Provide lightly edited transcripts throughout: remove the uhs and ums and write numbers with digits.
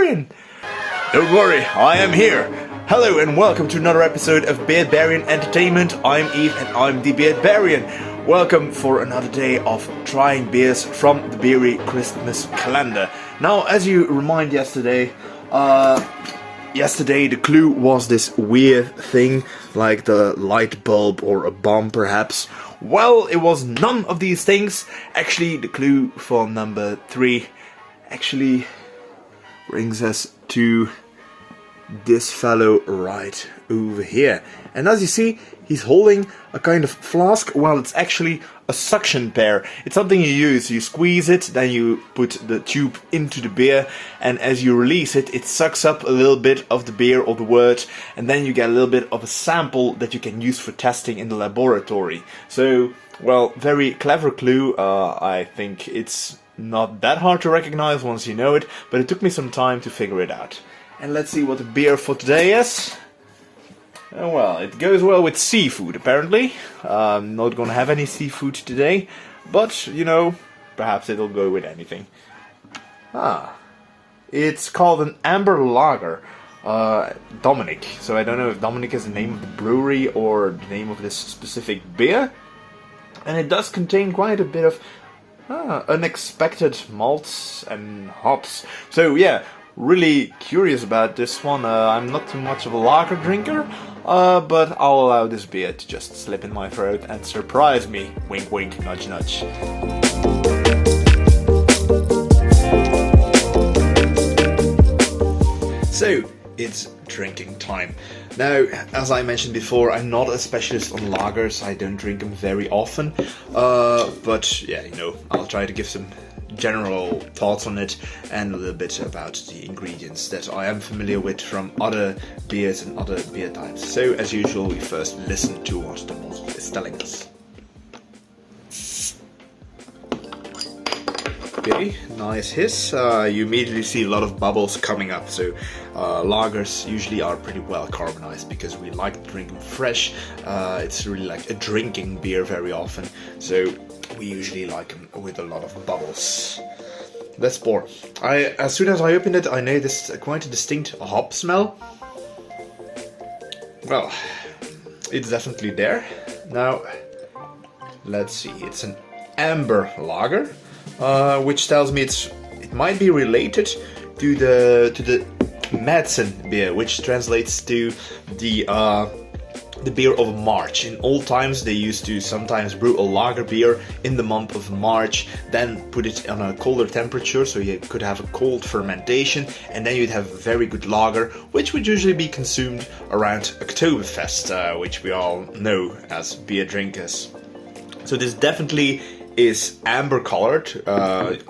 Beardbarian! Don't worry, I am here! Hello and welcome to another episode of Beardbarian Entertainment. I'm Eve and I'm the Beardbarian. Welcome for another day of trying beers from the Beery Christmas calendar. Now, as you remind yesterday the clue was this weird thing, like the light bulb or a bomb perhaps. Well, it was none of these things. Actually, the clue for number 3 actually brings us to this fellow right over here. And as you see, he's holding a kind of flask. Well, it's actually a suction pair. It's something you use. You squeeze it, then you put the tube into the beer, and as you release it, it sucks up a little bit of the beer or the wort, and then you get a little bit of a sample that you can use for testing in the laboratory. So, well, very clever clue. I think it's not that hard to recognize once you know it, but it took me some time to figure it out. And let's see what the beer for today is. Well, it goes well with seafood, apparently. I'm not gonna have any seafood today, but, you know, perhaps it'll go with anything. It's called an Amber Lager Dominic. So I don't know if Dominic is the name of the brewery or the name of this specific beer. And it does contain quite a bit of unexpected malts and hops. So yeah, really curious about this one. I'm not too much of a lager drinker, but I'll allow this beer to just slip in my throat and surprise me. Wink wink, nudge nudge. So, it's drinking time. Now, as I mentioned before, I'm not a specialist on lagers. I don't drink them very often, but yeah, you know, I'll try to give some general thoughts on it and a little bit about the ingredients that I am familiar with from other beers and other beer types. So, as usual, we first listen to what the bottle is telling us. Okay, nice hiss. You immediately see a lot of bubbles coming up. So lagers usually are pretty well carbonized because we like to drink them fresh. It's really like a drinking beer very often. So we usually like them with a lot of bubbles. Let's pour. As soon as I opened it, I noticed quite a distinct hop smell. Well, it's definitely there. Now, let's see. It's an Amber Lager. Which tells me it might be related to the medicine beer, which translates to the beer of March. In old times, they used to sometimes brew a lager beer in the month of March, then put it on a colder temperature, so you could have a cold fermentation, and then you'd have a very good lager, which would usually be consumed around Oktoberfest, which we all know as beer drinkers. So this definitely is amber colored.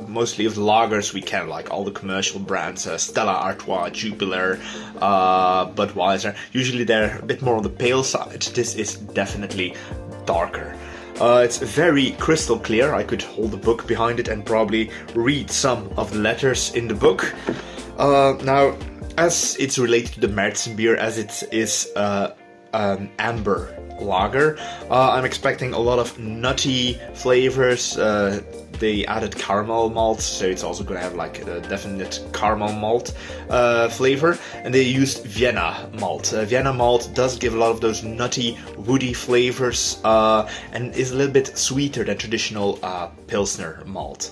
Mostly of the lagers we can, like all the commercial brands, Stella Artois, Jupiler, Budweiser, usually they're a bit more on the pale side. This is definitely darker. It's very crystal clear. I could hold the book behind it and probably read some of the letters in the book. Now, as it's related to the Märzen beer, as it is an amber lager, I'm expecting a lot of nutty flavors. They added caramel malt, so it's also going to have like a definite caramel malt flavor, and they used Vienna malt. Vienna malt does give a lot of those nutty, woody flavors, and is a little bit sweeter than traditional Pilsner malt.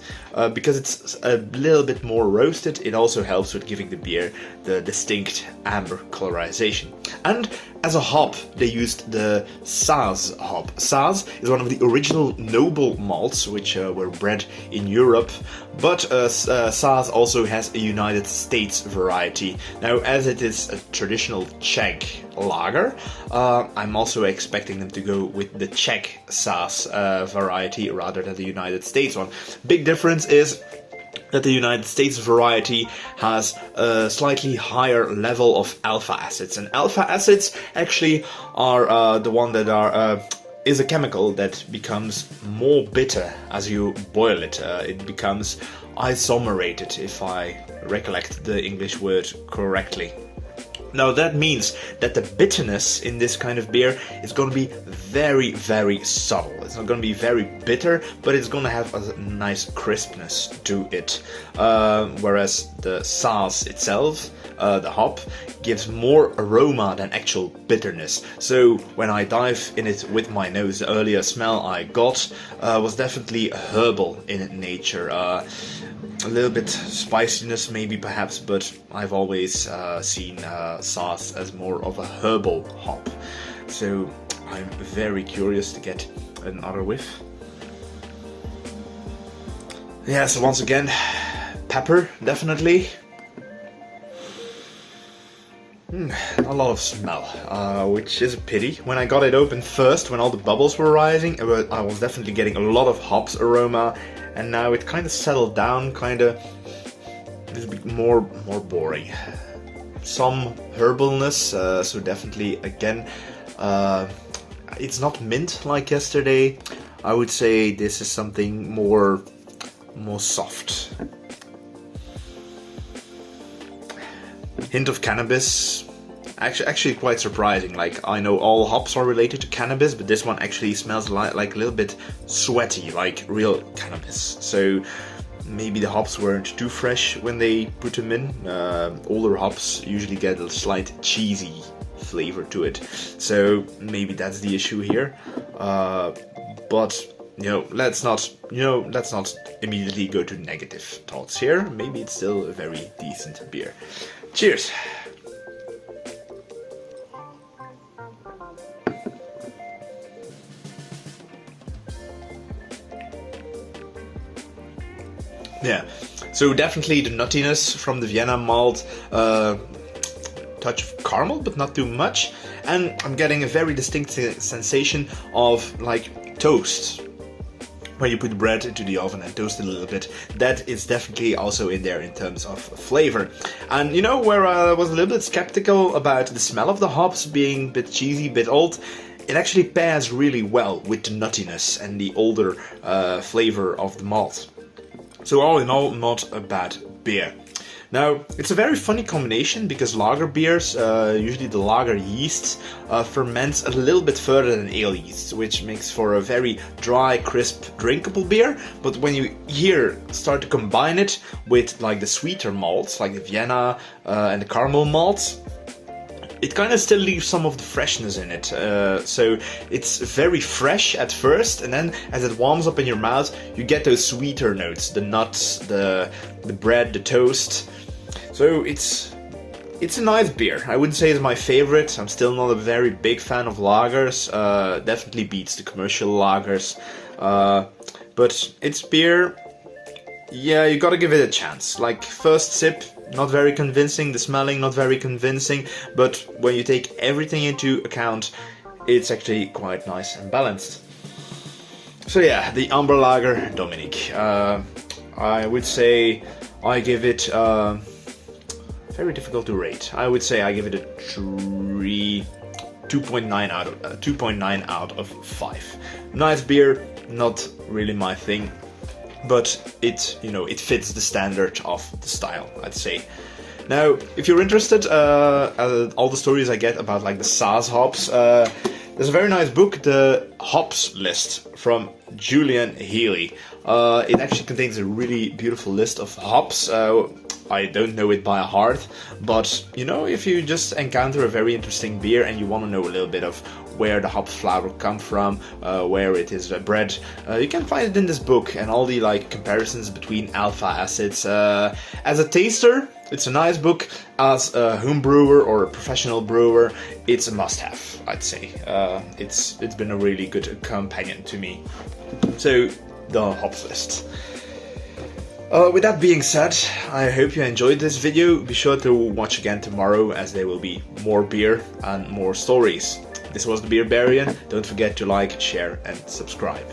Because it's a little bit more roasted, it also helps with giving the beer the distinct amber colorization. And as a hop, they used the Saaz hop. Saaz is one of the original noble malts, which were bred in Europe, but Saaz also has a United States variety. Now, as it is a traditional Czech lager, I'm also expecting them to go with the Czech Saaz variety rather than the United States one. Big difference is that the United States variety has a slightly higher level of alpha acids, and alpha acids actually are the one that are is a chemical that becomes more bitter as you boil it. It becomes isomerated, if I recollect the English word correctly. Now that means that the bitterness in this kind of beer is going to be very, very subtle. It's not going to be very bitter, but it's going to have a nice crispness to it. Whereas the Saaz itself, the hop, gives more aroma than actual bitterness. So when I dive in it with my nose, the earlier smell I got was definitely herbal in nature. A little bit spiciness maybe perhaps, but I've always seen Saaz as more of a herbal hop. So I'm very curious to get another whiff. Yeah, so once again, pepper, definitely. Not a lot of smell, which is a pity. When I got it open first, when all the bubbles were rising, I was definitely getting a lot of hops aroma, and now it kind of settled down, kind of a little bit more boring. Some herbalness, so definitely again, it's not mint like yesterday. I would say this is something more soft. Hint of cannabis. Actually quite surprising. Like, I know all hops are related to cannabis, but this one actually smells like a little bit sweaty, like real cannabis. So maybe the hops weren't too fresh when they put them in. Older hops usually get a slight cheesy flavor to it, so maybe that's the issue here. But let's not immediately go to negative thoughts here. Maybe it's still a very decent beer. Cheers! Yeah, so definitely the nuttiness from the Vienna malt, touch of caramel, but not too much, and I'm getting a very distinct sensation of like toast. When you put bread into the oven and toast it a little bit, that is definitely also in there in terms of flavor. And where I was a little bit skeptical about the smell of the hops being a bit cheesy, a bit old, it actually pairs really well with the nuttiness and the older flavor of the malt. So all in all, not a bad beer. Now, it's a very funny combination because lager beers, usually the lager yeast, ferments a little bit further than ale yeast, which makes for a very dry, crisp, drinkable beer. But when you start to combine it with like the sweeter malts, like the Vienna and the caramel malts, it kind of still leaves some of the freshness in it. So it's very fresh at first, and then as it warms up in your mouth, you get those sweeter notes, the nuts, the bread, the toast. So it's a nice beer. I wouldn't say it's my favorite. I'm still not a very big fan of lagers. Definitely beats the commercial lagers. But it's beer. Yeah, you gotta give it a chance. Like, first sip, not very convincing. The smelling, not very convincing. But when you take everything into account, it's actually quite nice and balanced. So yeah, the Amber Lager Dominic. I would say I give it... very difficult to rate. I would say I give it a 2.9 out of 5. Nice beer, not really my thing, but it fits the standard of the style, I'd say. Now, if you're interested, all the stories I get about like the Saaz hops, there's a very nice book, The Hops List, from Julian Healy. It actually contains a really beautiful list of hops. I don't know it by heart, but if you just encounter a very interesting beer and you want to know a little bit of where the hop flower come from, where it is bred, you can find it in this book, and all the comparisons between alpha acids. As a taster, it's a nice book. As a home brewer or a professional brewer, it's a must-have, I'd say. It's been a really good companion to me. So, the hops list. With that being said, I hope you enjoyed this video. Be sure to watch again tomorrow, as there will be more beer and more stories. This was the Beardbarian. Don't forget to like, share and subscribe.